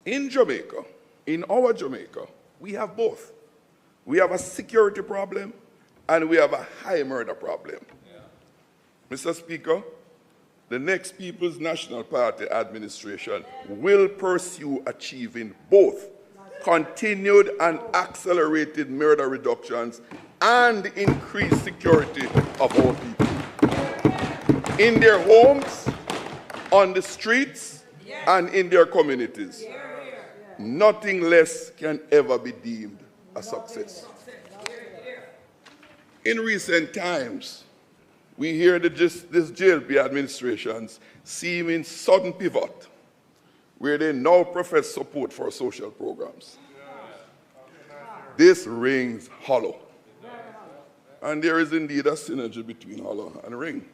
In Jamaica, in our Jamaica, we have both. We have a security problem and we have a high murder problem. Mr. Speaker, the next People's National Party administration will pursue achieving both continued and accelerated murder reductions and increased security of our people in their homes, on the streets, and in their communities. Nothing less can ever be deemed a success. In recent times, we hear that this JLP administration's seeming sudden pivot, where they now profess support for social programs. This rings hollow. And there is indeed a synergy between hollow and ring.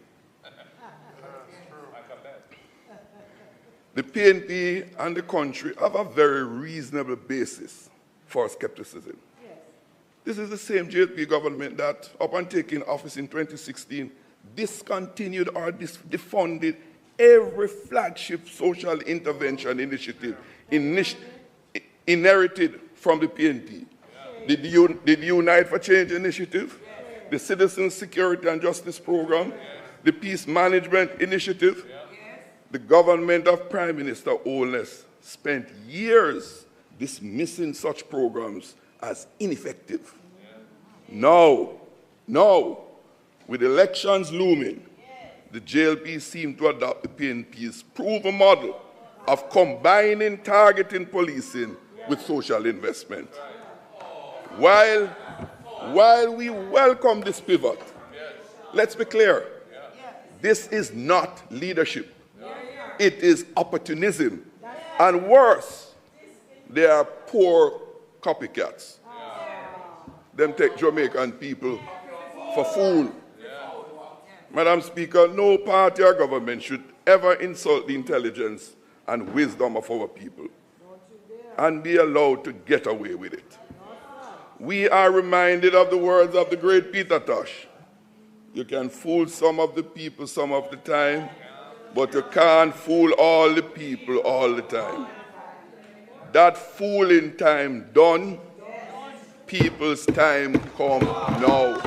The PNP and the country have a very reasonable basis for skepticism. This is the same JLP government that, upon taking office in 2016, discontinued or defunded every flagship social intervention initiative inherited from the PNP. The Unite for Change initiative, the Citizen Security and Justice Program, the Peace Management Initiative. The government of Prime Minister Holness spent years dismissing such programs as ineffective. Now, with elections looming, the JLP seemed to adopt the PNP's proven model of combining targeting policing with social investment. While we welcome this pivot, let's be clear, this is not leadership. It is opportunism. And worse, they are poor copycats. Them take Jamaican people for fool. Madam Speaker, no party or government should ever insult the intelligence and wisdom of our people and be allowed to get away with it. We are reminded of the words of the great Peter Tosh. You can fool some of the people some of the time, but you can't fool all the people all the time. That fooling time done, people's time come now.